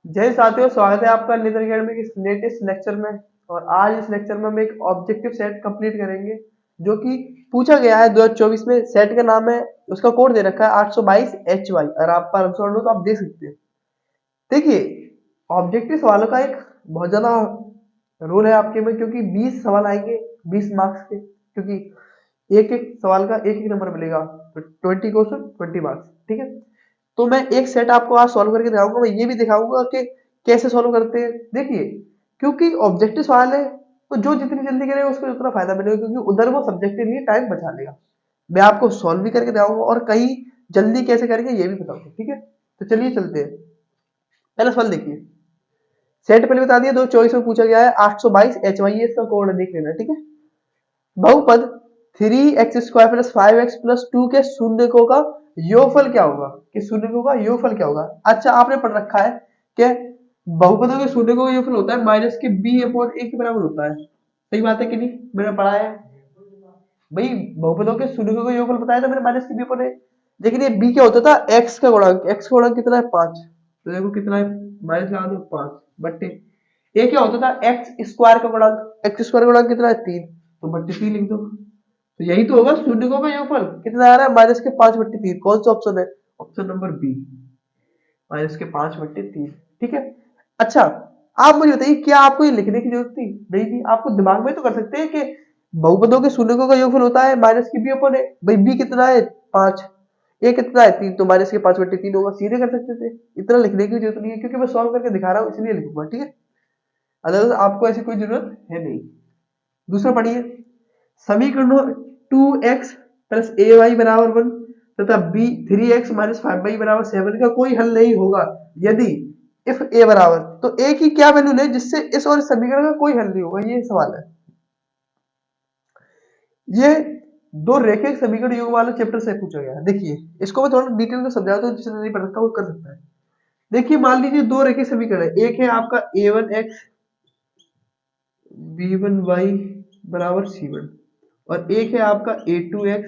जय साथियों, स्वागत है आपका निधन अकेडमी के इस लेटेस्ट लेक्चर में। और आज इस लेक्चर में हम एक ऑब्जेक्टिव सेट कंप्लीट करेंगे जो कि पूछा गया है 2024 में। सेट का नाम है, उसका कोड दे रखा है 822HY। अगर आप पर आंसर हो तो आप देख सकते हैं। देखिए, ऑब्जेक्टिव सवालों का एक बहुत ज्यादा रोल है आपके में, क्योंकि 20 सवाल आएंगे 20 मार्क्स के, क्योंकि एक एक सवाल का एक एक नंबर मिलेगा, तो 20 क्वेश्चन 20 मार्क्स। ठीक है, तो मैं एक सेट आपको आज सॉल्व करके दिखाऊंगा। मैं ये भी दिखाऊंगा कि कैसे सॉल्व करते हैं। देखिए, क्योंकि ऑब्जेक्टिव सवाल है तो जो जितनी जल्दी करेगा उसको उतना फायदा मिलेगा, क्योंकि उधर वो सब्जेक्ट के लिए टाइम बचा लेगा। मैं आपको सॉल्व भी करके दिखाऊंगा और कहीं जल्दी कैसे करेंगे ये भी बताऊंगा। ठीक है, तो चलिए चलते हैं। पहला सवाल देखिए, सेट पहले बता दिया, 224 में पूछा गया है 822HY, ये इसका कोड देख लेना। ठीक है, बहुपद 3x² + 5x + 2 के शून्यकों का योगफल क्या होगा? कि शून्यकों का योगफल क्या होगा? अच्छा, आपने पढ़ रखा है कि बहुपदों के शून्यकों का योगफल होता है -b/a के बराबर होता है। सही बात है कि नहीं? मैंने पढ़ा है भाई, बहुपदों के शून्यकों का योगफल बताया था मैंने, -b/a। लेकिन ये b क्या होता था? x का गुणांक। x का गुणांक कितना है? 5। तो देखो कितना है, माइनस लगा दो 5 बट्टे ए क्या होता था? x² का गुणांक। x² का गुणांक कितना है? 3, तो बट्टे 3 लिख दो। तो यही तो होगा शून्यकों का योगफल। कितना आ रहा है? -5/3। कौन सा ऑप्शन है? Option number B, -5/3। ठीक है, अच्छा, आप मुझे बताइए, क्या आपको ये लिखने की जरूरत थी? नहीं थी। आपको दिमाग में तो कर सकते हैं कि बहुपदों के शून्यकों का योगफल होता है -b/a। भाई b कितना है? 5, a कितना है? 3, तो -5/3 होगा। सीधे कर सकते थे, इतना लिखने की जरूरत नहीं है, क्योंकि मैं सॉल्व करके दिखा रहा हूँ इसलिए लिखूंगा। ठीक है, अदरवाइज आपको ऐसी कोई जरूरत है नहीं। दूसरा पढ़िए, समीकरणों 2x + ay = 1 तथा b 3x - 5y = 7 का कोई हल नहीं होगा यदि इफ a बराबर। तो a की क्या वैल्यू ले जिससे इस और इस समीकरण का कोई हल नहीं होगा? ये सवाल है। ये दो रेखिक समीकरण योग वाले चैप्टर से पूछा गया है। देखिए, इसको मैं थोड़ा डिटेल में समझाता हूँ, जिसने नहीं पढ़ रखा वो कर सकता है। देखिए, मान लीजिए दो रेखिक समीकरण है। एक है आपका a1x b1y = c1, और एक है आपका a2x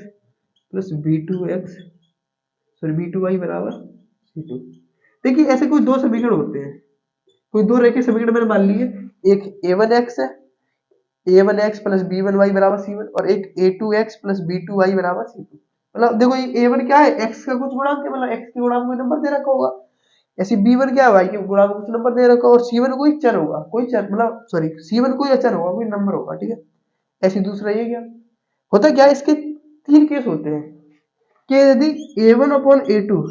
+ b2x sorry b2y = c2। देखिए, ऐसे कोई दो समीकरण होते हैं, कोई दो रेखीय समीकरण मैंने मान लिए। एक a1x है, a1x + b1y = c1, और एक a2x + b2y = c2। मतलब देखो, ये a1 क्या है? x का कुछ गुणांक है, मतलब x के गुणांक कोई नंबर दे रखा होगा। ऐसे b1 क्या है? y के गुणांक कुछ नंबर दे रखा होगा। और c1 कोई चर होगा, कोई चर, मतलब सॉरी, c1 कोई अचर होगा, कोई नंबर होगा। ठीक है, ऐसे दूसरा ये क्या होता है? क्या इसके तीन केस होते हैं कि यदि a1/a2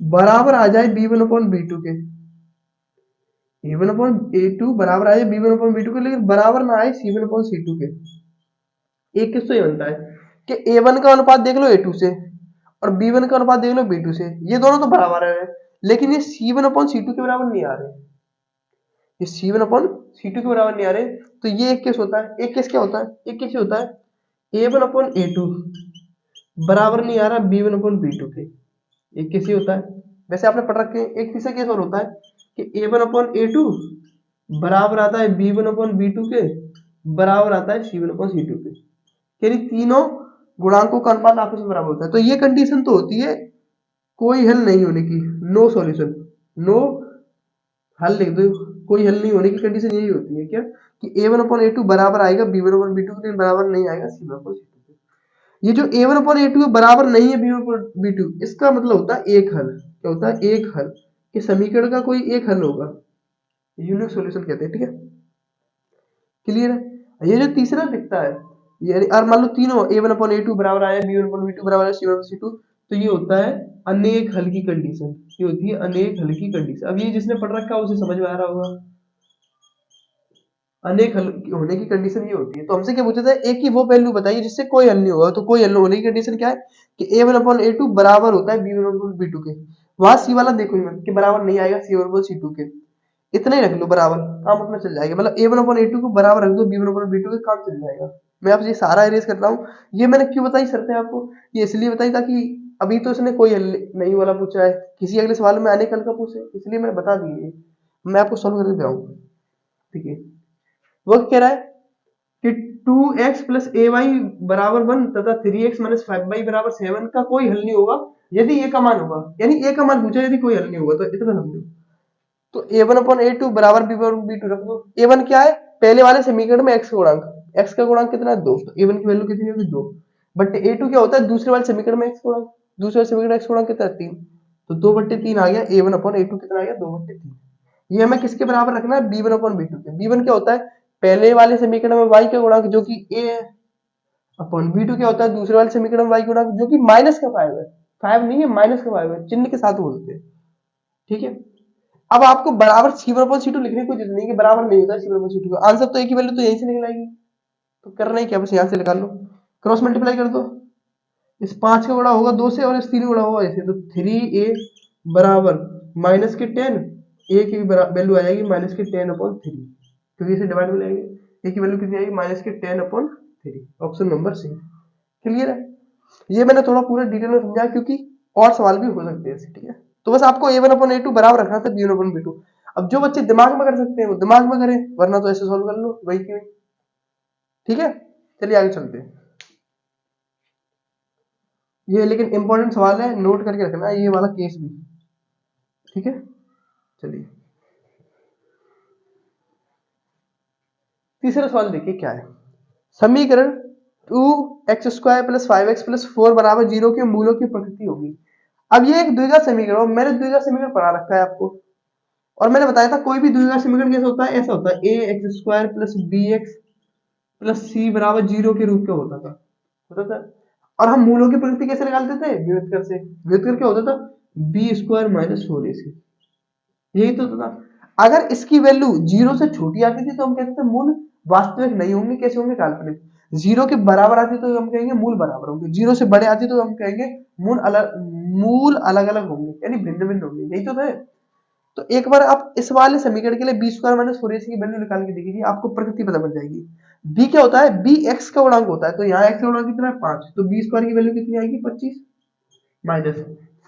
बराबर आ जाए b1/b2 के, a1/a2 बराबर आ जाए b1/b2 के, लेकिन बराबर ना आए c1/c2 के। एक किस तो ये बनता है कि a1 का अनुपात देख लो a2 से, और b1 का अनुपात देख लो b2 से, ये दोनों तो बराबर है, लेकिन ये c1/c2 के बराबर नहीं आ रहे। ये c1/c2 के बराबर नहीं आ रहे, तो ये एक केस होता है। एक केस क्या होता है? एक केस ये होता है a1/a2 बराबर नहीं आ रहा b1/b2 के। एक केस ये होता है। वैसे आपने पढ़ रखे हैं। एक तीसरा केस और होता है कि a1/a2 बराबर आता है b1/b2 के, बराबर आता है c1/c2 के। यानी तीनों गुणांकों का अनुपात आपस में बराबर होता है। तो ये कंडीशन तो होती है कोई हल नहीं होने की, नो सॉल्यूशन, नो हल लिख दो। कोई हल नहीं होने की कंडीशन यही होती है क्या, कि a1/a2 बराबर आएगा b1/b2 के, बराबर नहीं आएगा c1/c2 के। ये जो a1/a2 बराबर नहीं है b1/b2, इसका मतलब होता है एक हल। क्या होता है? एक हल। कि समीकरण का कोई एक हल होगा, यूनिक सॉल्यूशन कहते हैं। ठीक है, क्लियर है? ये जो तीसरा दिखता है, ये और मान लो तीनों a1/a2 बराबर आया, b1/b2 बराबर आया, c1/c2, तो ये होता है अनेक हल की कंडीशन। ये होती है अनेक हल की कंडीशन। अब ये जिसने पढ़ रखा है उसे समझ में आ रहा होगा। अनेक हल होने की कंडीशन ये होती है। तो हमसे क्या पूछा था? एक ही वो वैल्यू बताइए जिससे कोई हल नहीं होगा। तो कोई हल होने की कंडीशन क्या है कि a1/a2 बराबर होता है b1/b2 के। वहां सी वाला देखो ही मत कि बराबर नहीं आएगा c1/c2 के। इतना ही रख लो बराबर, काम अपना चल जाएगा। मतलब a1/a2 को बराबर रख दो b1/b2 के, काम चल जाएगा। मैं आपसे ये सारा इरेज कर रहा हूँ। ये मैंने क्यों बताई शर्तें आपको? ये इसलिए बताई ताकि अभी तो इसने कोई हल नहीं वाला पूछा है, किसी अगले सवाल में अनेक हल का पूछे, इसलिए मैंने बता दिए। मैं आपको सॉल्व करके दिखाऊंगा। ठीक है, वो कह रहा है कि 2x + ay = 1 तथा 3x - 5y = 7 का कोई हल नहीं होगा यदि a का मान होगा। यानी a का मान पूछा, यदि कोई हल नहीं होगा तो इतना समझो। तो a1/a2 बराबर b1/b2 रख दो। a1 क्या है, पहले वाले समीकरण में x का गुणांक, x का गुणांक कितना है 2, तो a1 की वैल्यू कितनी होगी 2। बट a2 क्या होता है, दूसरे वाले समीकरण में x गुणांक, दूसरे वाले समीकरण x गुणांक कितना है 3, तो 2/3 आ गया। a1/a2 कितना आ गया 2/3। ये हमें किसके बराबर रखना है, b1/b2 के। b1 क्या होता है, पहले वाले समीकरण में y का गुणांक जो कि a है, अपॉन b2 क्या होता है, दूसरे वाले समीकरण में y गुणांक जो कि माइनस का 5 है, 5 नहीं है माइनस का 5 है, चिन्ह के साथ बोलते हैं। ठीक है, अब आपको बराबर C1/C2 लिखने की कोई जरूरत नहीं कि बराबर नहीं होता है C1/C2 का, आंसर तो एक ही वैल्यू तो यहीं से निकल आएगी। तो करना ही क्या, बस यहाँ से निकाल लो, क्रॉस मल्टीप्लाई कर दो। इस 5 का गुणा होगा 2 से और इस 3 का गुणा होगा ऐसे, तो 3a बराबर माइनस के 10, a की वैल्यू आ जाएगी माइनस के 10/3, क्योंकि इसे डिवाइड में लाएंगे, a की वैल्यू कितनी आएगी माइनस के 10/3। ऑप्शन नंबर सी क्लियर है। ये मैंने थोड़ा पूरा डिटेल में समझाया क्योंकि और सवाल भी हो सकते हैं ऐसे। ठीक है, तो बस आपको a1/a2 बराबर रखना था b1/b2। अब जो बच्चे दिमाग में कर सकते हैं वो दिमाग में करें, वरना तो ऐसे सॉल्व कर लो वही की वही। ठीक है, चलिए आगे चलते हैं। ये लेकिन इंपॉर्टेंट सवाल है, नोट करके रखना है ये वाला केस भी। ठीक है, चलिए तीसरा सवाल देखिए क्या है। समीकरण 2x² + 5x + 4 बराबर 0 के मूलों की प्रकृति होगी। अब ये एक द्विघात समीकरण, मैंने द्विघात समीकरण पढ़ा रखा है आपको, और मैंने बताया था कोई भी द्विघात समीकरण कैसे होता है, ऐसा होता है ax² + bx + c बराबर 0 के रूप का होता था। और हम मूलों की प्रकृति कैसे निकालते थे, व्युत्क्रम से। व्युत्क्रम क्या होता था, b² - 4ac, यही तो होता था। अगर इसकी वैल्यू 0 से छोटी आती थी तो हम कहते थे मूल वास्तविक नहीं होंगे, कैसे होंगे, काल्पनिक। 0 के बराबर आती तो हम कहेंगे मूल बराबर होंगे, 0 से बड़े आती तो हम कहेंगे मूल अलग अलग होंगे, यानी भिन्न भिन्न होंगे, यही तो है। तो एक बार आप इस वाले समीकरण के लिए b² - 4ac की वैल्यू निकाल के देखिए, आपको प्रकृति पता पड़ जाएगी। b क्या होता है, b x का गुणांक होता है, तो यहाँ x का गुणांक कितना है 5, तो b² की वैल्यू कितनी आएगी 25 माइनस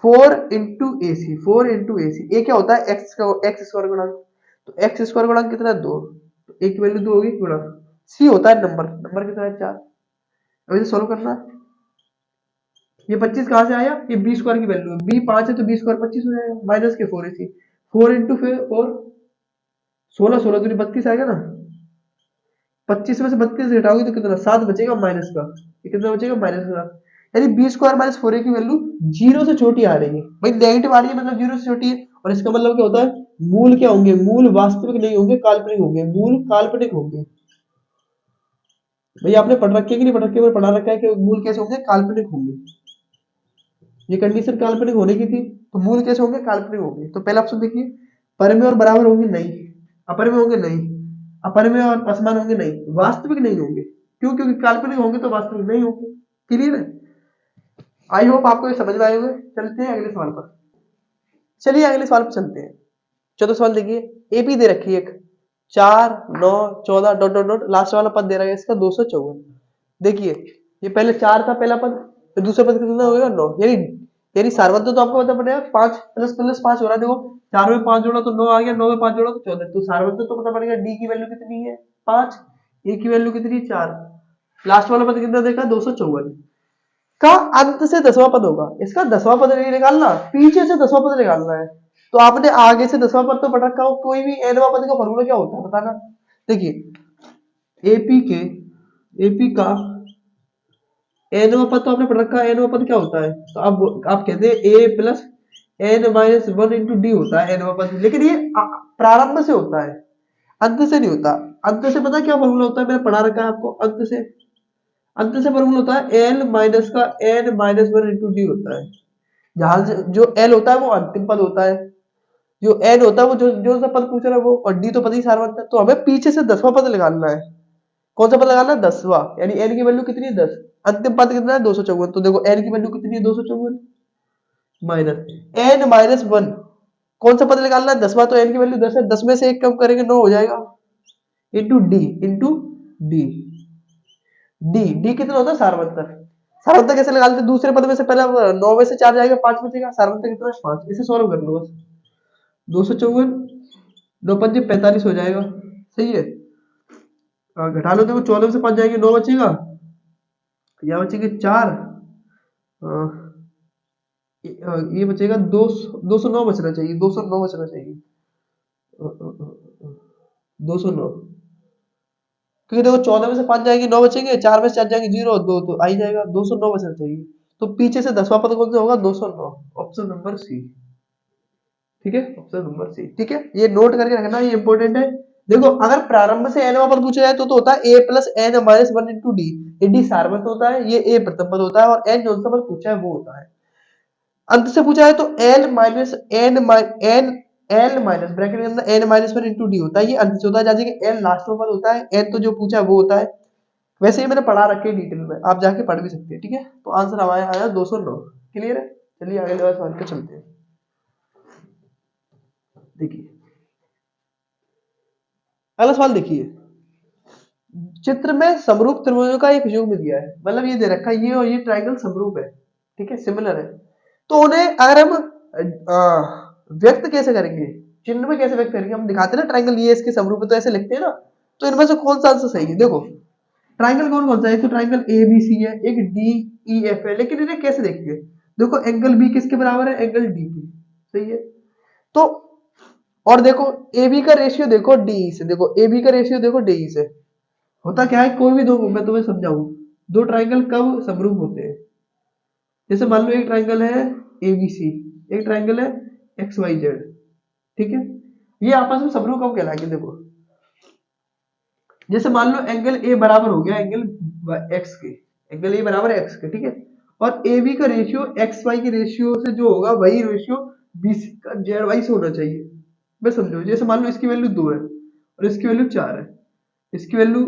4 इंटू ए सी, 4 इंटू ए सी, ए क्या होता है x² गुणांक, तो x² गुणांक कितना है 2, तो a की वैल्यू 2 होगी गुणा, c होता है नंबर, नंबर कितना है 4। अब इसे सोल्व करना है, ये 25 कहां से आया, ये b² की वैल्यू है, b 5 है तो b² 25 हो जाएगा, माइनस के 4ac, 4 इंटू 4 16, 16 दूनी 32 आएगा ना, 25 में से 32 घटाओगे तो कितना 7 बचेगा माइनस का, ये कितना बचेगा माइनस का, यानी b² - 4a की वैल्यू 0 से छोटी आ रही है भाई, नेगेटिव आ रही है मतलब 0 से छोटी है, और इसका मतलब क्या होता है, मूल क्या होंगे, मूल वास्तविक नहीं होंगे, काल्पनिक होंगे, मूल काल्पनिक होंगे। भाई आपने पढ़ रखे कि नहीं पढ़ रखे, मैंने पढ़ा रखा है कि मूल कैसे होंगे, काल्पनिक होंगे। ये कंडीशन काल्पनिक होने की थी, तो मूल कैसे होंगे, काल्पनिक होंगे। तो पहला ऑप्शन देखिए, परमेय और बराबर होंगे नहीं, अपरमेय होंगे नहीं, अपरमेय और असमान होंगे नहीं, वास्तविक नहीं होंगे, क्यों, क्योंकि काल्पनिक होंगे तो वास्तविक नहीं होंगे। क्लियर है, आई होप आपको ये समझ में आए होंगे। चलते हैं अगले सवाल पर, चलिए अगले सवाल पर चलते हैं। चौथा सवाल देखिए, एपी दे रखी है एक 4 9 14 डॉट डॉट डॉट, लास्ट वाला पद दे रहा है इसका 254। देखिए ये पहले 4 था पहला पद, तो दूसरा पद कितना होगा 9, यानी सारवत्त तो आपको पता पड़ेगा 5 प्लस 5 हो रहा है, देखो 4 में 5 जोड़ा तो 9 आ गया, 9 में 5 जोड़ा तो 14, तो सारवत्त तो पता पड़ेगा, डी की वैल्यू कितनी है 5, ए की वैल्यू कितनी है 4, लास्ट वाला पद कितना देखा 254 का अंत से 10वां पद होगा, इसका 10वां पद नहीं निकालना, पीछे से 10वां पद निकालना है। तो आपने आगे से 10वां पद तो पढ़ रखा हो, कोई भी nवां पद का फॉर्मूला क्या होता है बताना। देखिए एपी का nवां पद तो आपने पढ़ रखा है, nवां पद क्या होता है, तो आप कहते हैं a plus n-1 into D होता है nवां पद, लेकिन ये प्रारंभ से होता है, अंत से नहीं होता। अंत से पता क्या फॉर्मूला होता है, मैंने पढ़ा रखा है आपको, अंत से फॉर्मूला होता है एल माइनस का n-1 इंटू डी होता है, जहां जो एल होता है वो अंतिम पद होता है, जो एन होता है वो जो सा पद पूछ रहा है वो, और डी तो पद ही सारवत्त है, तो हमें पीछे से 10वां पद निकालना है। कौन सा पद लगाना है 10वां, यानी एन की वैल्यू कितनी है 10, अंतिम पद कितना है 254, तो देखो एन की वैल्यू कितनी है 254 माइनस n-1, कौन सा पद निकालना है 10वां, तो एन की वैल्यू 10 है, 10 में से एक कम करेंगे 9 हो जाएगा, इंटू डी, डी कितना होता है सारवत्त, सारवत्त कैसे निकालते हैं, दूसरे पद में से पहला 9 में से 4 जाएगा 5 बचेगा, सारवत्त कितना है 5, इसे सॉल्व कर लो बस, 254 9 पंजे 45 हो जाएगा, सही है। घटा लो, देखो 14 से 5 जाएंगे 9 बचेगा, यहाँ बचेंगे 4, ये बचेगा 209 बचना चाहिए, 209 बचना चाहिए, 209, क्योंकि देखो 14 में से 5 जाएंगे 9 बचेंगे, 4 में से 4 जाएंगे 0, 2 तो आ ही जाएगा, 209 बचना चाहिए। तो पीछे से 10वां पद कौन सा होगा? 209, ऑप्शन नंबर सी। ठीक है, ऑप्शन नंबर सी। ठीक है, ये नोट करके रखना, ये इंपॉर्टेंट है। देखो अगर प्रारंभ से एन पद पूछा जाए तो होता है a plus n minus one into d. ये डी सार्वत होता है, ये ए प्रथम पद होता है, और एन जो सा पद पूछा है वो होता है। अंत से पूछा है तो L minus N N L minus bracket के अंदर N minus one into D होता है, ये अंत से होता है। जैसे कि एन लास्ट में पद होता है, एन तो जो पूछा है वो होता है। वैसे ही मैंने पढ़ा रखे है डिटेल में, आप जाके पढ़ भी सकते हैं। ठीक है, तो आंसर हमारा आया 209। क्लियर है? चलिए अगले सवाल पे चलते हैं। देखिए अगला सवाल देखिए, चित्र में समरूप त्रिभुजों का एक युग्म दिया है, मतलब ये दे रखा है ये और ये ट्रायंगल समरूप है। ठीक है, सिमिलर है। तो उन्हें अगर हम व्यक्त कैसे करेंगे, चिन्ह में कैसे व्यक्त करेंगे? हम दिखाते हैं ना ट्रायंगल ये इसके समरूप है तो ऐसे लिखते हैं ना। तो इनमें से कौन सा आंसर सही है? देखो ट्रायंगल कौन कौन सा है? तो ट्रायंगल ए बी सी है, एक डी ई एफ है, लेकिन इन्हें कैसे देखेंगे? देखो एंगल बी किसके बराबर है? एंगल डी के। सही है। तो और देखो ए बी का रेशियो देखो डी से, देखो ए बी का रेशियो देखो डी से। होता क्या है, कोई भी दो, मैं तुम्हें समझाऊं, दो ट्रायंगल कब समरूप होते हैं? जैसे मान लो एक ट्रायंगल है ए बी सी, एक ट्रायंगल है एक्स वाई जेड। ठीक है, ये आपस में समरूप कब कहलाएंगे? देखो जैसे मान लो एंगल ए बराबर हो गया एंगल एक्स के, एंगल ए बराबर है एक्स के। ठीक है, और ए बी का रेशियो एक्स वाई के रेशियो से जो होगा वही रेशियो बी सी का जेड वाई से होना चाहिए। मैं समझो, जैसे मान लो इसकी वैल्यू 2 है और इसकी वैल्यू 4 है, इसकी वैल्यू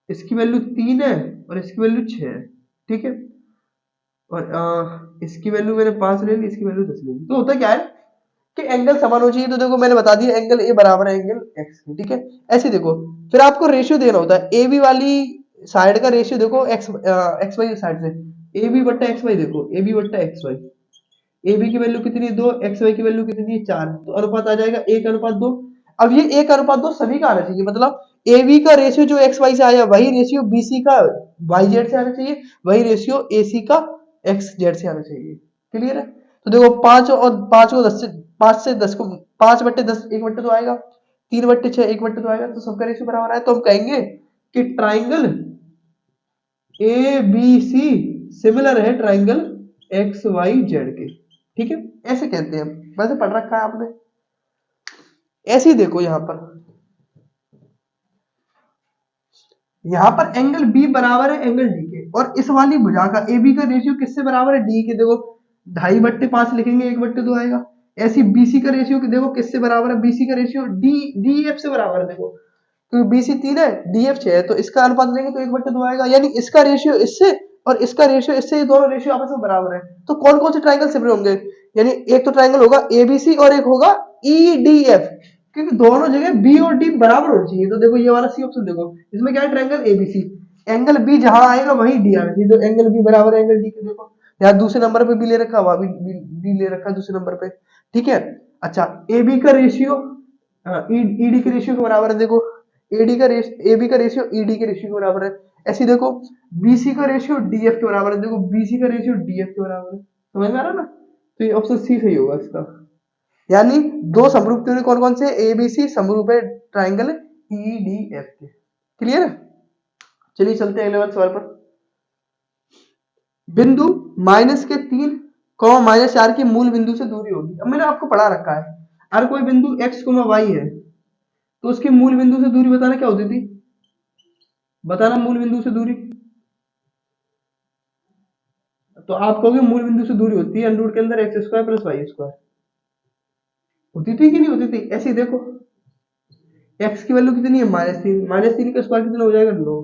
इसकी वैल्यू 3 है और इसकी वैल्यू 6 है। ठीक है, और इसकी वैल्यू मैंने 5 ले ली, इसकी वैल्यू 10 ले ली। तो होता क्या है कि एंगल समान हो चाहिए। तो देखो मैंने बता दिया एंगल ए बराबर है एंगल एक्स के। ठीक है, ऐसे देखो फिर आपको रेशियो देना होता है। ए बी वाली साइड का रेशियो देखो एक्स वाई साइड से, ए बी बट्टा एक्स वाई, देखो ए बी बट्टा एक्स वाई। ए बी की वैल्यू कितनी है? 2, एक्स वाई की वैल्यू कितनी है? 4। तो अनुपात आ जाएगा 1:2। अब ये 1:2 सभी का आना चाहिए, मतलब ए बी का रेशियो जो एक्स वाई से आया वही रेशियो बी सी का वाई जेड से आना चाहिए, वही रेशियो ए सी का एक्स जेड से आना चाहिए। क्लियर है? तो देखो 5 और 5 को 10 से 5 से 10 को 5/10 1/2 आएगा, 3/6 1/2 आएगा, तो सबका रेशियो बराबर आया। तो हम कहेंगे कि triangle A B C similar है ट्राइंगल एक्स वाई जेड के। ठीक है, ऐसे कहते हैं। वैसे पढ़ रखा है आपने। ऐसे ही देखो यहाँ पर एंगल बी बराबर है एंगल डी के, और इस वाली भुजा का ए बी का रेशियो किससे बराबर है? डी के। देखो 2.5/5 लिखेंगे, 1/2 आएगा। ऐसी बीसी का रेशियो देखो किससे बराबर है? बीसी का रेशियो डी डी एफ से बराबर है। देखो क्योंकि बीसी 3 है, डी एफ 6 है, तो इसका अनुपात लेंगे तो 1/2 आएगा। यानी इसका रेशियो इससे और इसका रेशियो इससे, ये दोनों रेशियो आपस में बराबर है। तो कौन कौन से ट्राइंगल सिमिलर होंगे? यानी एक तो ट्राइंगल होगा एबीसी और एक होगा ईडीएफ, क्योंकि दोनों जगह बी और डी बराबर होनी चाहिए। तो देखो ये वाला सी ऑप्शन देखो, इसमें क्या है? ट्रायंगल एबीसी, एंगल बी जहां आएगा वहीं डी आना चाहिए। तो एंगल बी बराबर है एंगल डी के। देखो यहाँ दूसरे नंबर पे बी ले रखा, वहां भी बी ले रखा दूसरे नंबर पे। ठीक है, अच्छा ए बी का रेशियो ईडी के रेशियो के बराबर है। देखो एडी का रेशियो ए बी का रेशियो ईडी के रेशियो के बराबर है। ऐसे देखो बीसी का रेशियो डीएफ के बराबर है। देखो बीसी का रेशियो डीएफ के बराबर है। समझ में आ रहा है ना? तो ये ऑप्शन सी सही होगा इसका। यानी दो समरूप त्रिभुज कौन कौन से? एबीसी समरूप है ट्राइंगल ईडीएफ के। क्लियर है? चलिए चलते हैं अगले वाले सवाल पर। बिंदु -3, -4 की मूल बिंदु से दूरी होगी। अब मैंने आपको पढ़ा रखा है, अगर कोई बिंदु x, y है तो उसके मूल बिंदु से दूरी बताना क्या होती थी? बताना मूल बिंदु से दूरी। तो आप कहोगे मूल बिंदु से दूरी होती है अंडर रूट के अंदर x² + y²। होती थी कि नहीं होती थी? ऐसे ही देखो x की वैल्यू कितनी है? -3, -3 का स्क्वायर कितना हो जाएगा? 9,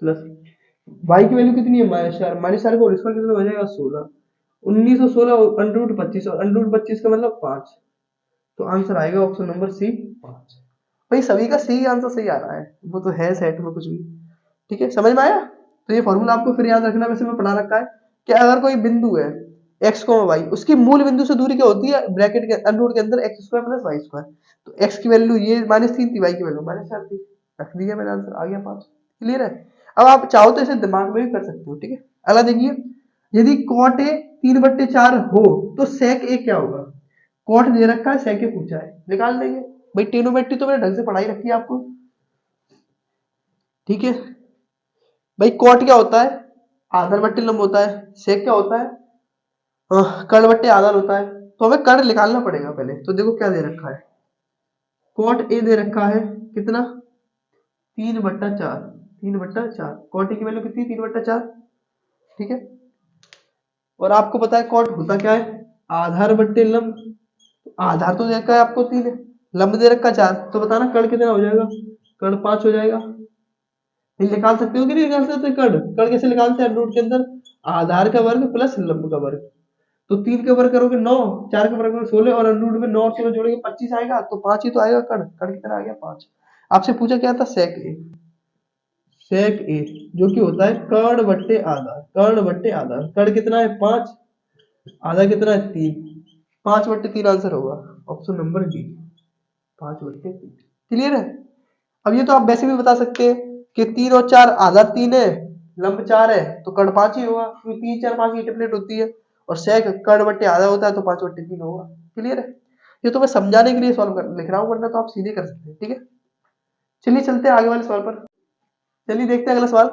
प्लस y की वैल्यू कितनी है? -4, -4 का होल स्क्वायर कितना हो जाएगा? 16, 19 और 16 √25, और √25 का मतलब 5। तो आंसर आएगा ऑप्शन नंबर सी 5। भाई सभी का सही आंसर सही आ रहा है, वो तो है सेट में कुछ भी। ठीक है, समझ में आया? तो ये फॉर्मूला आपको फिर याद रखना, वैसे मैं पढ़ा रखा है कि अगर कोई बिंदु है x, y, उसकी मूल बिंदु से दूरी क्या होती है? ब्रैकेट के अंडर के अंदर x² + y²। तो x की वैल्यू ये -3 थी, y की वैल्यू -4 थी। रख दिया मैंने, आंसर आ गया 5। क्लियर है? अब आप चाहो तो इसे दिमाग में भी कर सकते हो। ठीक है, अगला देखिए, यदि cot a 3/4 हो तो sec a क्या होगा? कोट दे रखा है, सेक पूछा है, निकाल देंगे भाई। ट्रिग्नोमेट्री तो मैंने ढंग से पढ़ाई रखी है आपको, ठीक है भाई। कोट क्या होता है, आधार बट्टे लंब होता है। सेक क्या होता है, कर्ण बट्टे आधार होता है। तो हमें कर्ण निकालना पड़ेगा पहले। तो देखो क्या दे रखा है, कोट ए दे रखा है कितना, 3/4, 3/4। कोट ए की वैल्यू कितनी, 3/4, ठीक है। और आपको पता है कोट होता क्या है, आधार बट्टे लंब। आधार तो दे रखा है आपको 3, लंब दे रखा 4, तो बताना कर्ण कितना हो जाएगा, कर्ण 5 हो जाएगा। ये निकाल सकते हो कि नहीं निकाल सकते कर्ण, कर्ण कैसे निकालते हैं रूट के अंदर, आधार का वर्ग प्लस लंब का वर्ग। तो 3 का वर्ग करोगे 9, 4 का वर्ग करोगे 16, और अंडर रूट में 9 और 16 जोड़ेंगे 25 आएगा, तो 5 ही तो आएगा कर्ण। कर्ण कितना आ गया, 5। आपसे पूछा क्या था, सेक ए, सेक ए जो कि होता है कर्ण बट्टे आधार, कर्ण बट्टे आधार। कर्ण कितना है 5, आधा कितना है 3, 5/3 आंसर होगा, ऑप्शन नंबर डी, 5/3। क्लियर है। अब ये तो आप वैसे भी बता सकते हैं कि 3 और 4, आधार 3 है, लंब 4 है, तो कर्ण 5 ही होगा, क्योंकि 3 4 5 की ट्रिपलेट होती है। और सेक कर्ण बट्टे आधा होता है, तो 5/3 होगा। क्लियर है। ये तो मैं समझाने के लिए सॉल्व कर लिख रहा हूँ, वरना तो आप सीधे कर सकते हैं, ठीक है। चलिए चलते हैं आगे वाले सवाल पर। चलिए देखते हैं अगला सवाल।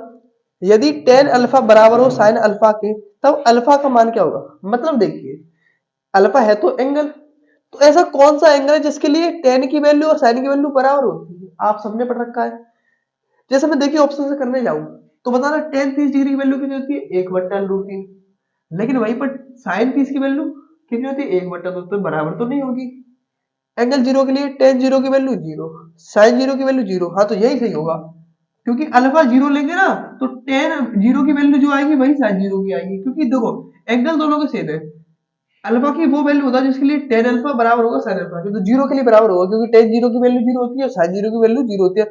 यदि tan अल्फा बराबर हो sin अल्फा के, तब अल्फा का मान क्या होगा। मतलब देखिए, अल्फा है तो एंगल, तो ऐसा कौन सा एंगल है जिसके लिए tan की वैल्यू और sin की वैल्यू बराबर होती है। आप सबने पढ़ रखा है। जैसे मैं देखिए ऑप्शन से करने जाऊं, तो बताना tan 30 डिग्री की वैल्यू कितनी होती है, 1/√3। लेकिन वहीं पर sin 30 की वैल्यू कितनी होती है, 1/2, तो बराबर तो नहीं होगी। एंगल 0 के लिए tan 0 की वैल्यू 0, sin 0 की वैल्यू 0, हाँ तो यही सही होगा। क्योंकि अल्फा 0 लेंगे ना, तो tan 0 की वैल्यू जो आएगी वही sin 0 की आएगी, क्योंकि देखो एंगल दोनों के सेम है। अल्फा की वो वैल्यू होता है जिसके लिए tan अल्फा बराबर होगा sin अल्फा के, तो 0 के लिए बराबर होगा, क्योंकि tan 0 की वैल्यू 0 होती है और sin 0 की वैल्यू 0 होती है।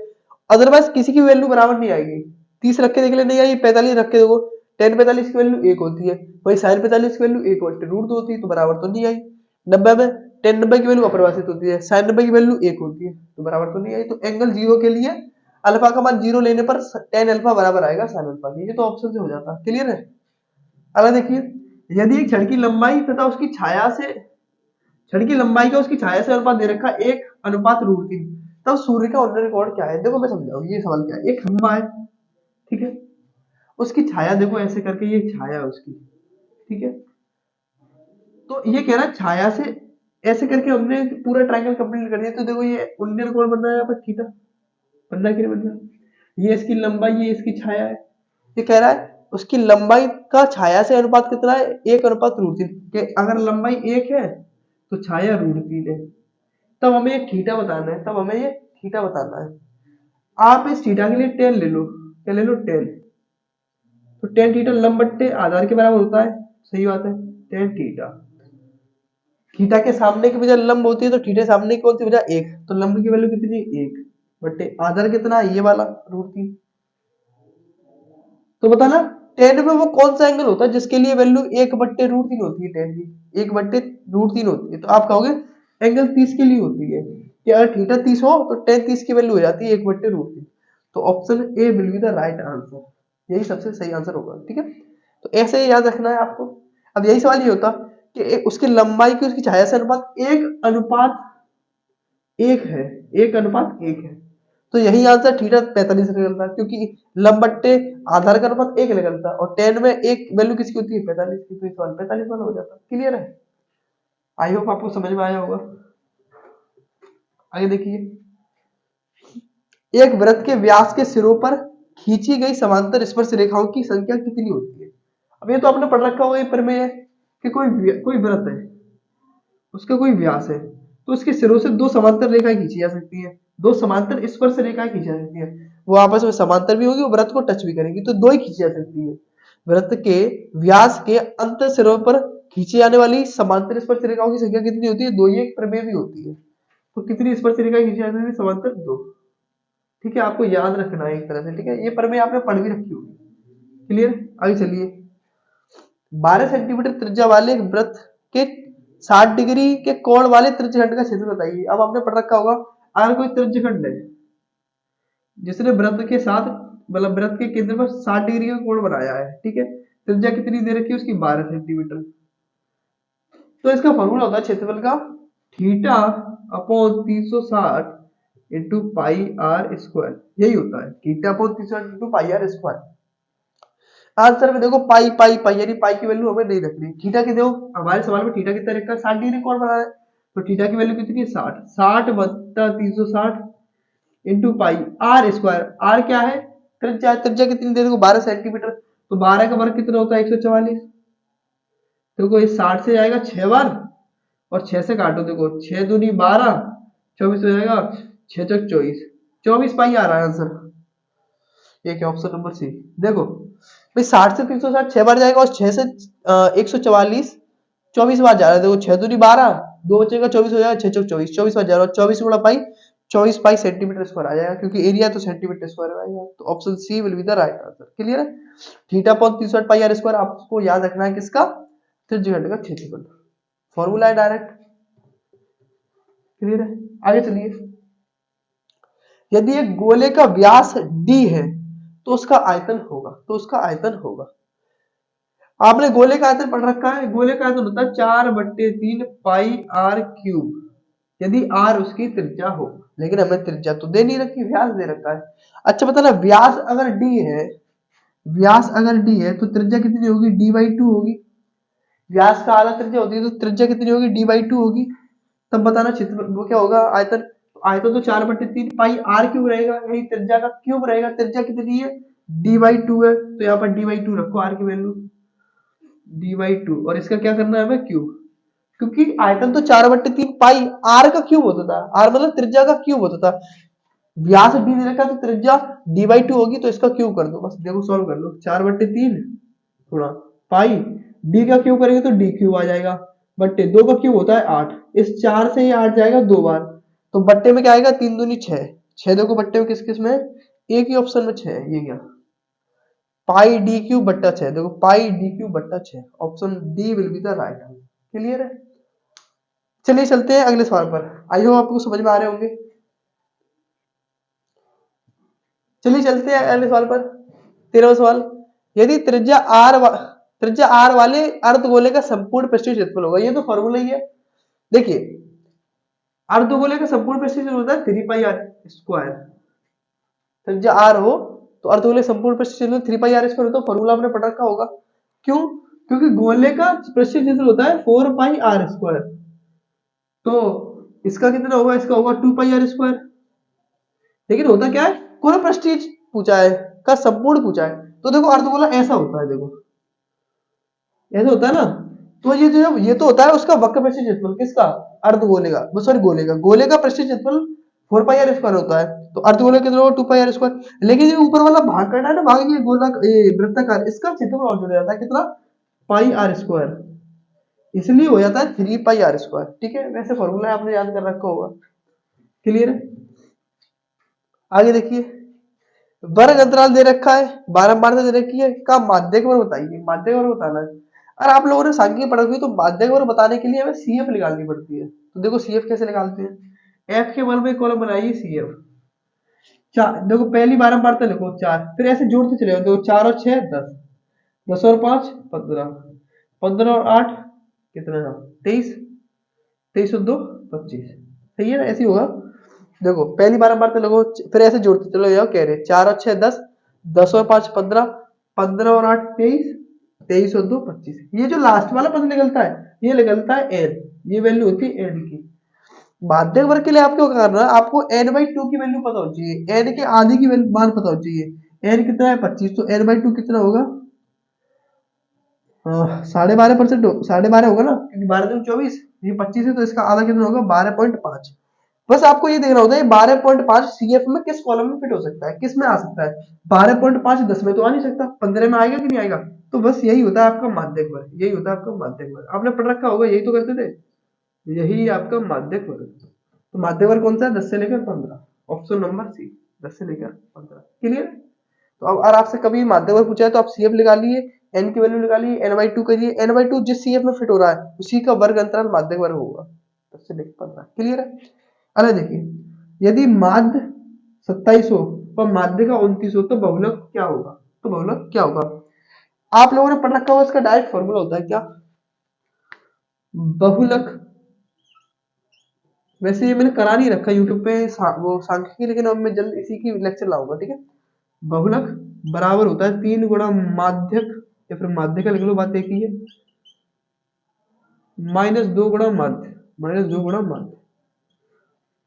अदरवाइज किसी की वैल्यू बराबर नहीं आएगी। 30 रख के देख ले, नहीं आई, 45 रख के देखो, tan 45 की वैल्यू 1 होती है, वही sin 45 की वैल्यू 1/√2 होती है, तो बराबर तो नहीं आई। 90 में tan 90 की वैल्यू अपरिभाषित होती है, sin 90 की वैल्यू 1 होती है, तो बराबर तो नहीं आई। तो एंगल 0 के लिए अल्फा का मान 0 लेने पर tan अल्फा बराबर आएगा sin अल्फा के। ये तो ऑप्शन से हो जाता। क्लियर है। अगला देखिए, यदि एक छड़ की लंबाई तथा उसकी छाया से, छड़ की लंबाई का उसकी छाया से अनुपात दे रखा 1/√3, तब सूर्य का उन्नयन कोण क्या है। देखो मैं समझाऊं, ये सवाल क्या है, एक खंबा है, ठीक है, उसकी छाया देखो ऐसे करके, ये छाया है उसकी, ठीक है। तो ये कह रहा है छाया से ऐसे करके हमने पूरा ट्रायंगल कंप्लीट कर दिया, तो देखो ये उन्नयन कोण बन रहा है यहाँ पर थीटा, बनना कि नहीं बनना। ये इसकी लंबाई, ये इसकी छाया है। ये कह रहा है उसकी लंबाई का छाया से अनुपात कितना है, 1/√3। कि अगर लंबाई 1 है तो छाया √3 है, तब हमें ये थीटा बताना है, तब हमें ये थीटा बताना है। आप इस थीटा के लिए टेन ले लो, क्या ले लो, टेन। तो टेन थीटा लंब बट्टे आधार के बराबर होता है, सही बात है, टेन थीटा। थीटा के सामने की वजह लंब होती है, तो थीटा सामने की कौन सी वजह, 1, तो लंब की वैल्यू कितनी, 1 बट्टे आधार कितना है, ये वाला √3। तो बताना टेन में वो कौन सा एंगल होता है जिसके लिए वैल्यू 1/√3 होती है, टेन की 1/√3 होती है। तो आप कहोगे एंगल 30 के लिए होती है, कि अगर थीटा 30 हो तो टेन 30 की वैल्यू हो जाती है 1/√3। तो option A will be the right answer, यही सबसे सही आंसर होगा, ठीक है। तो ऐसे ही याद रखना है आपको। अब यही सवाल ये होता कि उसकी लंबाई की उसकी छाया से अनुपात 1/1 है, 1/1 है, तो यही आंसर थीटा 45 निकलता, क्योंकि लंब बट्टे आधार का अनुपात 1 निकलता, और टेन में एक वैल्यू किसकी होती है, 45 की, तो सवाल 45 वाला हो जाता। क्लियर है। आई होप आपको समझ में आया होगा। आगे देखिए, एक वृत्त के व्यास के सिरों पर खींची गई समांतर स्पर्श रेखाओं की संख्या कितनी होती है। अब ये तो आपने पढ़ रखा होगा, ये प्रमेय है कि कोई वृत्त है, उसका कोई व्यास है, तो उसके सिरों से दो समांतर रेखाएं खींची जा सकती है, दो समांतर स्पर्श रेखाएं खींची जा सकती है। वो आपस में समांतर भी होगी, वो वृत्त को टच भी करेंगी, तो दो ही खींची जा सकती है। वृत्त के व्यास के अंत सिरों पर खींची जाने वाली समांतर स्पर्श रेखाओं की संख्या कितनी होती है, दो ही एक प्रमेय भी होती है। तो कितनी स्पर्श रेखाएं खींची जा सकती है, समांतर, दो। ठीक है, आपको याद रखना है एक तरह से, ठीक है, ये प्रमेय आपने पढ़ भी रखी होगी। क्लियर। आगे चलिए, 12 सेंटीमीटर त्रिज्या वाले एक वृत्त के 60 डिग्री के कोण वाले त्रिज्यखंड का क्षेत्र बताइए। अब आपने पढ़ रखा होगा, अगर कोई त्रिज्यखंड है जिसने वृत्त के साथ, मतलब वृत्त के केंद्र पर 60 डिग्री का कोण बनाया है, ठीक है, त्रिज्या कितनी दे रखी है उसकी, 12 सेंटीमीटर। तो इसका फॉर्मूला होता है क्षेत्रफल का theta upon 360 into pi r square, यही होता है theta upon 360 into pi r square. Answer में देखो पाई पाई पाई, यानी पाई की वैल्यू हमें नहीं रखनी। थीटा की देखो हमारे सवाल में थीटा कितना रखा है, 60 डिग्री कोण बना है, तो थीटा की वैल्यू कितनी है 60, 60 बट्टा 360 into pi r square. R क्या है, त्रिज्या, त्रिज्या कितनी दे देखो 12 सेंटीमीटर, तो 12 का वर्ग कितना होता है 144। देखो ये 60 से जाएगा 6 बार और 6 से काटो, देखो 6 दूनी 12, 24 हो जाएगा, 6 चौक 24, 24 पाई आ रहा है आंसर। ये क्या ऑप्शन नंबर सी। देखो भाई 60 से 360 6 बार जाएगा और 6 से 144 24 बार जा रहा है। देखो 6 दूनी 12, 2 बचेगा 24 हो जाएगा, 6 चौक 24, 24 बार जा रहा है, 24 गुणा पाई 24 पाई सेंटीमीटर स्क्वायर आ जाएगा, क्योंकि एरिया तो सेंटीमीटर स्क्वायर में आएगा, तो option C will be the right answer. Clear है। Theta upon 360 pi r square आपको याद रखना है किसका, त्रिज्यखंड का क्षेत्रफल, फॉर्मूला है डायरेक्ट। क्लियर है। आगे चलिए, यदि एक गोले का व्यास d है तो उसका आयतन होगा, तो उसका आयतन होगा। आपने गोले का आयतन पढ़ रखा है, गोले का आयतन होता है 4/3 पाई आर क्यूब, यदि आर उसकी त्रिज्या हो। लेकिन हमें त्रिज्या तो दे नहीं रखी, व्यास दे रखा है। अच्छा बताना, व्यास अगर d है, व्यास अगर d है तो त्रिज्या कितनी होगी, d/2 होगी। व्यास का आधा त्रिज्या होती है तो त्रिज्या कितनी होगी, d/2 होगी। तब बताना क्षेत्रफल वो क्या होगा, आयतन। आयतन तो 4/3 पाई आर क्यूब रहेगा, यही त्रिज्या का क्यूब रहेगा। त्रिज्या कितनी है, d/2 है, तो यहाँ पर d/2 रखो, आर की वैल्यू d/2, और इसका क्या करना है हमें, क्यूब। क्योंकि आयतन तो 4/3 पाई आर का क्यूब होता था, आर मतलब त्रिज्या का क्यूब होता था। व्यास डी दे रखा तो त्रिज्या d/2 होगी, तो इसका क्यूब कर दो बस। देखो सॉल्व कर लो, 4/3 थोड़ा पाई, डी का क्यूब करेंगे तो डी क्यूब आ जाएगा, बट्टे 2 का क्यूब होता है 8, इस 4 से ये 8 जाएगा 2 बार, तो बट्टे में क्या आएगा, 3 दूनी 6, 6 देखो बट्टे में किस किस में, एक ही ऑप्शन में 6 है, ये क्या, पाई डी क्यूब बट्टा 6। देखो पाई डी क्यूब बट्टा 6, option D will be the right answer. Clear है। चलिए चलते हैं अगले सवाल पर, आई होप आपको समझ में आ रहे होंगे। चलिए चलते हैं अगले सवाल पर, 13वां सवाल, यदि त्रिज्या आर वाले अर्धगोले का संपूर्ण पृष्ठीय क्षेत्रफल होगा, ये तो फॉर्मूला ही है। देखिए अर्धगोले का संपूर्ण पृष्ठीय क्षेत्रफल होता है 3 पाई आर स्क्वायर। त्रिज्या आर हो तो अर्धगोले का संपूर्ण पृष्ठीय क्षेत्रफल 3 पाई आर स्क्वायर होता है, फॉर्मूला आपने पढ़ रखा होगा। क्यों, क्योंकि गोले का पृष्ठीय क्षेत्रफल होता है 4 पाई आर स्क्वायर, तो इसका कितना होगा, इसका होगा 2 पाई आर स्क्वायर। लेकिन होता क्या है, पूरा पृष्ठीय पूछा है का संपूर्ण पूछा है, तो देखो अर्धगोला ऐसा होता है, देखो ऐसा होता है ना, तो ये जो ये तो होता है उसका वक्र पृष्ठीय क्षेत्रफल, किसका, अर्धगोले का, सॉरी गोले का पृष्ठीय क्षेत्रफल 4 पाई आर स्क्वायर होता है, तो अर्धगोले कितना होगा 2 पाई आर स्क्वायर। लेकिन ये ऊपर वाला भाग करना है ना, भाग ये गोला ये वृत्ताकार, इसका क्षेत्रफल और जुड़ जाता है कितना, पाई आर स्क्वायर, इसलिए हो जाता है 3 पाई आर स्क्वायर। ठीक है, वैसे फॉर्मूला आपने याद कर रखा होगा। क्लियर है। आगे देखिए, वर्ग अंतराल दे रखा है, बारंबारता दे रखी है, का माध्यक वर्ग बताइए, माध्यक वर्ग बताना है। अगर आप लोगों ने सांख्यिकी पढ़ी हुई तो माध्यक वर्ग बताने के लिए हमें सीएफ निकालनी पड़ती है। तो देखो सीएफ कैसे निकालते हैं, एफ के बल में कॉलम बनाइए सीएफ, चार, देखो पहली बारंबारता लिखो 4, फिर ऐसे जोड़ते चले जाओ, देखो 4 और 6 10, 10 और 5 15, 15 और 8 कितना है 23, 23 और 2 25, सही है ना, ऐसे ही होगा। देखो पहली बारंबारता लगो, फिर ऐसे जोड़ते चलो जाओ, कह रहे 4 और 6 10, 10 और 5 15, 15 और 8 23, 23 और 2 25, ये जो लास्ट वाला पद निकलता है ये निकलता है एन, ये वैल्यू होती है एन की। माध्यक वर्ग के लिए आपको क्या करना है, आपको n/2 की वैल्यू पता होनी चाहिए, n के आधे की वैल्यू मान पता होनी चाहिए। n कितना है 25, तो n/2 कितना होगा, 12.5%, 12.5 होगा ना, क्योंकि 12 × 24, ये 25 है, तो इसका आधा कितना होगा 12.5। बस आपको ये देखना होता है 12.5 सीएफ में किस कॉलम में फिट हो सकता है, किस में आ सकता है। 12.5 10 में तो आ नहीं सकता, 15 में आएगा कि नहीं आएगा, तो बस यही होता है आपका माध्यक वर्ग, यही होता है आपका माध्यक वर्ग, आपने पढ़ रखा होगा, यही तो करते थे, यही आपका माध्यक वर्ग। तो माध्यक वर्ग कौन सा है, 10 से लेकर 15, ऑप्शन नंबर सी, 10 से लेकर 15। क्लियर। तो अब अगर आपसे कभी माध्यक वर्ग पूछा है तो आप सीएफ निकालिए, एन की वैल्यू निकालिए, n/2 करिए, n/2 जिस सीएफ में फिट हो रहा है उसी का वर्ग अंतराल माध्यक वर्ग होगा, 10 से लेकर 15। क्लियर है। अरे देखिए, यदि माध्य 27 हो और माध्य का 29 हो तो बहुलक क्या होगा, तो बहुलक क्या होगा, आप लोगों ने पढ़ रखा होगा, इसका डायरेक्ट फॉर्मूला होता है क्या, बहुलक वैसे ये मैंने करा नहीं रखा यूट्यूब पे वो सांख्यिकी, लेकिन अब मैं जल्द इसी की लेक्चर लाऊंगा, ठीक है। बहुलक बराबर होता है 3 गुणा माध्यक, या फिर माध्य का लिख लो, बात एक ही है, -2 गुणा माध्य, -2 गुणा माध्य,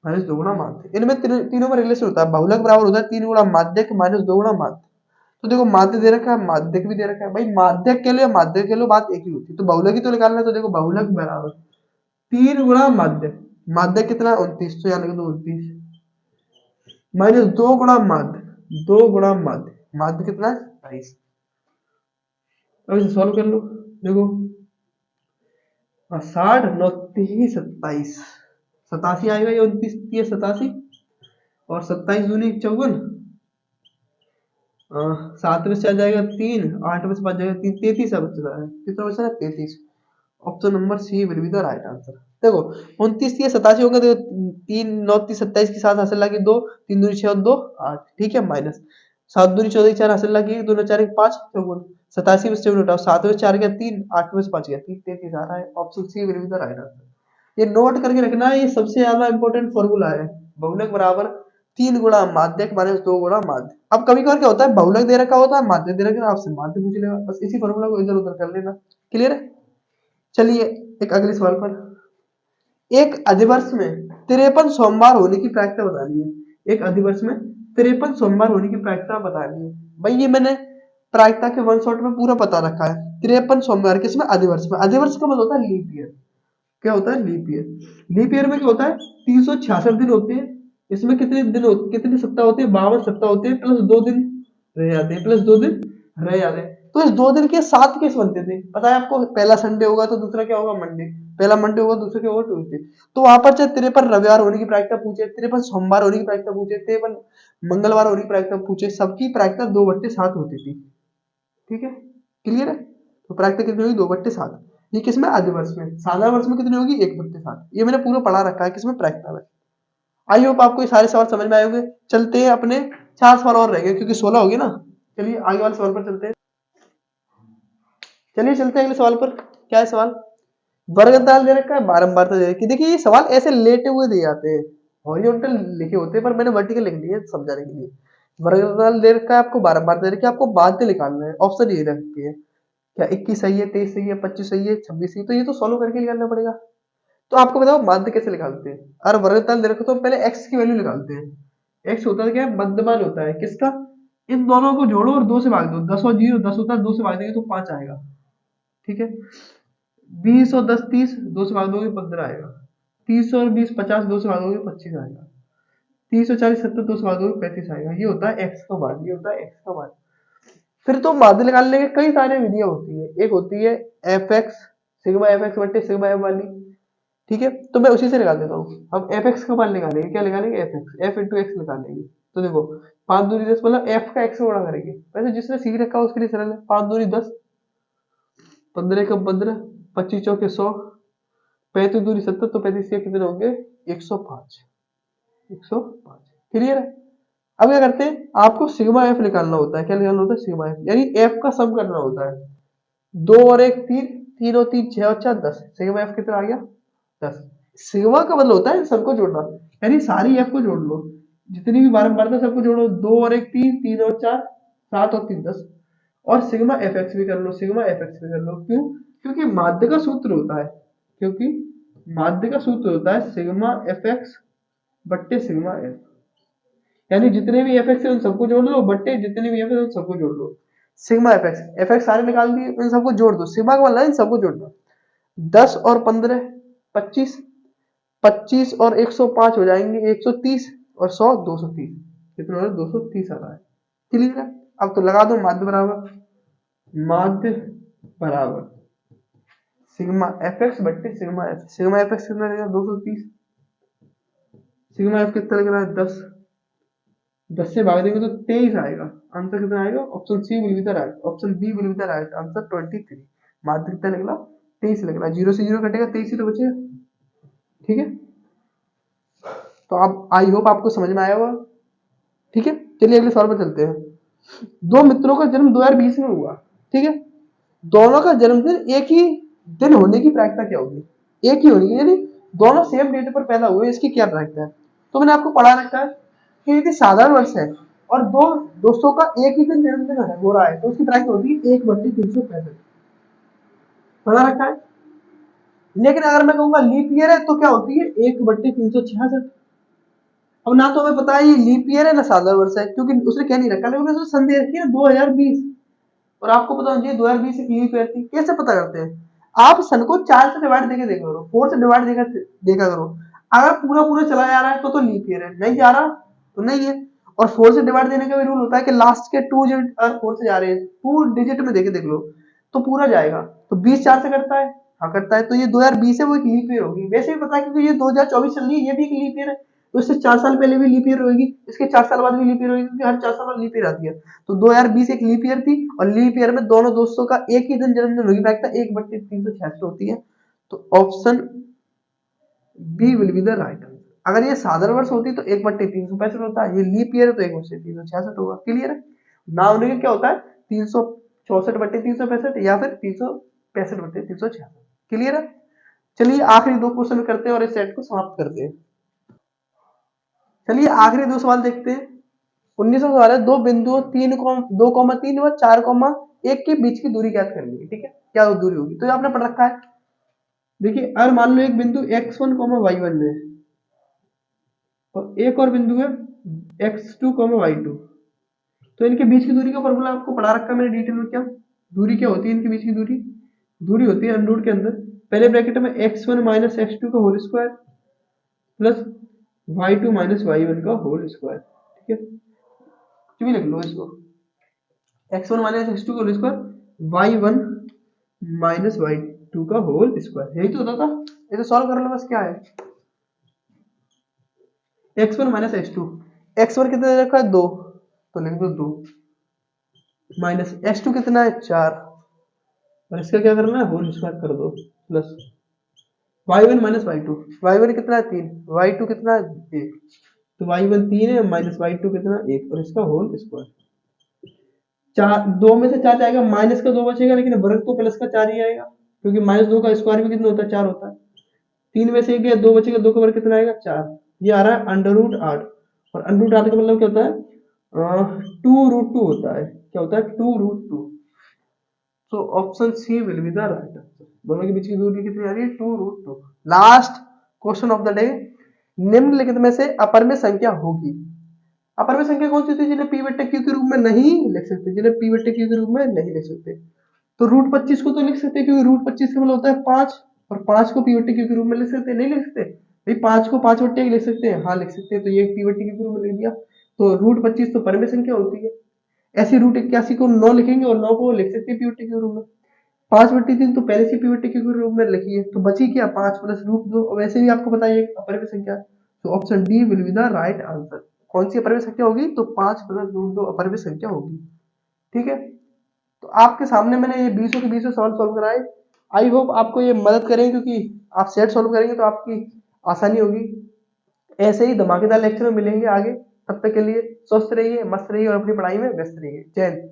-2 गुणा माध्य। इनमें तीनों में रिलेशन होता है। बहुलक बराबर होता है 3 गुणा माध्यक -2 गुणा माध्य। तो देखो माध्य दे रखा है, माध्यक भी दे रखा है भाई, माध्यक के लिए माध्यक के लिए बात एक ही होती है, तो बहुलक ही तो निकालना है। तो देखो बहुलक बराबर 3 गुणा माध्य, माध्य कितना 29, तो यहाँ लिख दो 29, -2 गुणा माध्य, 2 गुणा माध्य, माध्य कितना है 22। अब इसे सॉल्व कर लो, देखो 60 9 30 27, 87 आएगा, ये 29 30 87, और 27 दूनी 54, 7 में से आ जाएगा 3, 8 में से 5 जाएगा 3, 33 बच रहा है। कितना बच रहा है 33। Option number C will be the right answer. देखो 29 30 87 होगा, तो 3 9 30 27 के साथ हासिल लगी 2, 3 दूनी 6 और 2 8, ठीक है, माइनस 7 दूनी 14 4 हासिल लगी 2 4 5 54, 87 में से 7 उठाओ, 7 में से 4 गया 3, 8 में से 5 गया 3, 33 आ रहा है। Option C will be the right answer. ये नोट करके रखना है, ये सबसे ज्यादा इंपॉर्टेंट फॉर्मूला है। बहुलक बराबर 3 गुणा माध्यक -2 गुणा माध्य। अब कभी कभार क्या होता है, बहुलक दे रखा होता है, माध्यक दे रखा है, आपसे माध्य पूछ लेगा, बस इसी फॉर्मूला को इधर उधर कर लेना। क्लियर है। चलिए एक अगले सवाल पर, एक अधिवर्ष में 53 सोमवार होने की प्रायिकता बतानी है। एक अधिवर्ष में 53 सोमवार होने की प्रायिकता बतानी है। भाई ये मैंने प्रायिकता के वन शॉट में पूरा बता रखा है। 53 सोमवार किसमें, अधिवर्ष में। अधिवर्ष का मतलब होता है लीप ईयर। क्या होता है, लीप ईयर। लीप ईयर में क्या होता है, 366 दिन होते हैं। इसमें कितने दिन होते, कितने सप्ताह होते हैं, 52 सप्ताह होते हैं, प्लस 2 दिन रह जाते हैं, प्लस 2 दिन रह जाते हैं। तो इस 2 दिन के 7 केस बनते थे, पता है आपको। पहला संडे होगा तो दूसरा क्या होगा, मंडे। पहला मंडे होगा दूसरा क्या होगा, ट्यूसडे। तो वहां पर चाहे 53 रविवार होने की प्रायिकता पूछे, 53 सोमवार होने की प्रायिकता पूछे, 53 मंगलवार होने की प्रायिकता पूछे, सबकी प्रायिकता 2/7 होती थी। ठीक है, क्लियर है। तो प्रायिकता कितनी होगी, 2/7। ये किसमें, अधिवर्ष में। साधारण वर्ष में कितनी होगी, 1/7। ये मैंने पूरा पढ़ा रखा है किसमें, प्रायिकता में। आई होप आपको ये सारे सवाल समझ में आए होंगे। चलते हैं अपने 4 सवाल और रह गए, क्योंकि 16 हो गए ना। चलिए आगे वाले सवाल पर चलते हैं। चलिए चलते हैं अगले सवाल पर। क्या है सवाल, वर्गदाल दे रखा है, बारंबारता दे रखी है। देखिए ये सवाल ऐसे लेटे हुए दिए जाते हैं, हॉरिजॉन्टल लिखे होते हैं, पर मैंने वर्टिकल लिख दिए समझाने के लिए। वर्गदाल दे रखा है आपको, बारंबारता दे रखी है, आपको बाध्य निकालना है। ऑप्शन ये रखती है, क्या 21 सही है, 23 सही है, 25 सही है, 26 सही है, तो ये तो सॉल्व करके निकालना पड़ेगा। तो आपको बताओ माध्य कैसे निकालते हैं। अगर वर्गदाल दे रखो तो पहले एक्स की वैल्यू निकालते हैं। एक्स होता है क्या, मध्यमान होता है किसका, इन दोनों को जोड़ो और 2 से भाग दो। 10 और 0 10 होता है, 2 से भाग देंगे तो 5 आएगा। ठीक है, 20 और 10 30, 2 से भाग दोगे 15 आएगा। 30 और 20 50, 2 से भाग दोगे 25 आएगा। 30 और 40 70, 2 से भाग दोगे 35 आएगा। ये होता है एक्स का मान, ये होता है एक्स का मान। फिर तो माध्य निकालने के कई सारे विधियां होती है। एक होती है F x, sigma f x बटे सिग्मा एफ वाली। ठीक है, तो मैं उसी से निकाल देता हूँ। हम एफ एक्स का मान निकालेंगे, क्या निकालेंगे, F x, F into x निकालेंगे। तो देखो 5 दूनी 10, मतलब एफ का एक्स गुणा करेंगे। वैसे जिसने सीख रखा है उसके लिए सरल है। 5 दूनी 10, 15 का 15, 25 चौके 100, 35 दूनी 70, तो 35 के कितने होंगे, 105। 105, क्लियर है। अब क्या करते हैं, आपको सिग्मा एफ निकालना होता है। क्या निकालना होता है, सिग्मा एफ, यानी एफ का सम करना होता है। 2 और 1 3, 3 और 3 6 और 4 10, सिग्मा एफ कितना आ गया, 10। सिग्मा का मतलब होता है सबको जोड़ना, यानी सारी एफ को जोड़ लो, जितनी भी बारंबारता सबको जोड़ो। 2 और 1 3, 3 और 4 7 और 3 10। और सिग्मा एफ एक्स भी कर लो, सिग्मा एफ एक्स भी कर लो। क्यों, क्योंकि माध्य का सूत्र होता है, क्योंकि माध्य का सूत्र होता है सिग्मा एफ एक्स बट्टे सिग्मा एफ, यानी जितने भी एफ एक्स है उन सबको जोड़ लो, बट्टे जितने भी एफ है उन सबको जोड़ लो। Sigma f x, f x सारे निकाल दिए, उन सबको जोड़ दो। सिग्मा का मतलब इन सबको जोड़ना। 10 और 15 25, 25 और 105 हो जाएंगे 130, और 100 230, कितना हो रहा है 230 आ रहा है। क्लियर है। अब तो लगा दो माध्य बराबर, माध्य बराबर सिग्मा एफ एक्स बट्टे sigma F. Sigma f x कितना लगेगा 230, सिग्मा एफ कितना लग रहा है 10, 10 से भाग देंगे तो 23 आएगा। आंसर कितना आएगा, option C will be the right, option B will be the right answer 23। माध्य कितना निकला, 23 लग रहा है। 0 से 0 कटेगा, 23 ही तो बचेगा। ठीक है, तो आप आई होप आपको समझ में आया होगा। ठीक है, चलिए अगले सवाल पर चलते हैं। दो मित्रों का जन्म 2020 में हुआ। ठीक है, दोनों का जन्मदिन एक ही दिन होने की प्रायिकता क्या होगी, एक ही होगी, यानी दोनों सेम डेट पर पैदा हुए, इसकी क्या रैंक है? तो मैंने आपको पढ़ा रखा है कि यदि साधारण वर्ष है और दो दोस्तों का एक ही दिन जन्मदिन हो रहा है तो उसकी रैंक होती है 1/365। पढ़ा रखा है। लेकिन अगर मैं कहूंगा लीप ईयर है तो क्या होती है 1/366। अब ना तो हमें पता है ये लीप ईयर है ना साधारण वर्ष है, क्योंकि उसने कह नहीं रखा, लेकिन उसने संधि रखी है 2020। और आपको पता होना चाहिए 2020 एक लीप ईयर थी। कैसे पता करते हैं? आप सन को 4 से डिवाइड देके देखा करो, 4 से डिवाइड देखा करो। अगर पूरा पूरा चला जा रहा है तो लीप ईयर है, नहीं जा रहा तो नहीं है। और 4 से डिवाइड देने का भी रूल होता है कि लास्ट के 2 डिजिट अगर 4 से जा रहे हैं, 2 डिजिट में देख लो तो पूरा जाएगा। तो 20 4 से करता है, हाँ करता है, तो ये 2020 है, वो एक लीप ईयर होगी। वैसे भी पता है क्योंकि ये 2024 चल रही है, ये भी एक लीप ईयर है, तो इससे 4 साल पहले भी लीप ईयर होगी, इसके 4 साल बाद भी लीप ईयर होगी, क्योंकि हर 4 साल बाद लीप ईयर आती है। तो 2020 एक लीप ईयर थी, और लीप ईयर में दोनों दोस्तों का एक ही दिन जन्मदिन होगी, प्रायिकता 1/366 होती है। तो option B will be the right answer. अगर ये साधारण वर्ष होती तो 1/365 होता है, ये लीप ईयर है तो 1/366 होगा। क्लियर है? ना होने का क्या होता है 364/365 या फिर 365/366। क्लियर है? चलिए आखिरी दो क्वेश्चन करते हैं और इस सेट को समाप्त करते हैं। चलिए आखिरी दो सवाल देखते हैं। 19वां सवाल है, दो बिंदुओं 2,3 व 4,1 के बीच की दूरी ज्ञात करनी है। ठीक है, क्या दूरी होगी? तो ये आपने पढ़ रखा है। देखिए अगर मान लो एक बिंदु x1, y1 में है और एक और बिंदु है x2, y2, तो इनके बीच की दूरी का फॉर्मूला आपको पढ़ा रखा है मैंने डिटेल में। क्या दूरी क्या होती है इनके बीच की दूरी? दूरी होती है अंडर रूट के अंदर पहले ब्रैकेट में x1 माइनस x2 का whole square plus y2 minus y1 का होल स्क्वायर। ठीक है, क्यों भी लिख लो इसको, x1 माइनस x2 का whole square, y1 minus y2 का होल स्क्वायर। यही तो होता था। ये तो सॉल्व कर लो बस। क्या है x1 माइनस x2, x1 कितना दे रखा है 2, तो लिख दो 2, माइनस x2 कितना है 4, और इसका क्या करना है होल स्क्वायर कर दो, plus y1 minus y2, y1 कितना है 3, y2 कितना है 1, तो y1 3 है माइनस y2 कितना 1, और इसका होल स्क्वायर। चार, दो में से 4 जाएगा, माइनस का 2 बचेगा, लेकिन वर्ग तो प्लस का 4 ही आएगा, क्योंकि -2 का स्क्वायर भी कितना होता है 4 होता है। 3 में से 1 गया, 2 बचेगा, 2 का वर्ग कितना आएगा 4। ये आ रहा है अंडर रूट 8, और अंडर रूट 8 का मतलब क्या होता है 2√2 होता है। क्या होता है 2√2। तो option C will be the right answer. दोनों के बीच की दूरी कितनी आ रही है 2√2। Last question of the day, निम्नलिखित में से अपर में संख्या होगी। अपर में संख्या कौन सी होती है जिन्हें पी बटे क्यू के रूप में नहीं लिख सकते, जिन्हें पी बटे क्यू के रूप में नहीं लिख सकते? तो √25 को तो लिख सकते हैं, क्योंकि √25 का मतलब होता है 5, और 5 को पी बटे क्यू के रूप में लिख सकते हैं? नहीं लिख सकते भाई। 5 को 5 बटे लिख सकते हैं? हाँ लिख सकते हैं। तो ये पी बटे क्यू के रूप में लिख दिया। तो √25 तो परम संख्या होती है। ऐसे √81 को 9 लिखेंगे और 9 को लिख सकते हैं पी बटे क्यू के रूप में। 5/3 तो पहले से पी बटे क्यू के रूप में लिखी है, तो बची क्या 5 प्लस √2। वैसे भी आपको बताइए अपरिमेय संख्या, तो option D will be the right answer. कौन सी अपरिमेय संख्या होगी? तो 5 प्लस √2 अपरिमेय संख्या होगी। ठीक है, तो आपके सामने मैंने ये 20 के 20 सवाल सॉल्व कराए। आई होप आपको ये मदद करें, क्योंकि आप सेट सॉल्व करेंगे तो आपकी आसानी होगी। ऐसे ही धमाकेदार लेक्चर में मिलेंगे आगे। तब तक के लिए स्वस्थ रहिए, मस्त रहिए और अपनी पढ़ाई में व्यस्त रहिए। जय हिंद।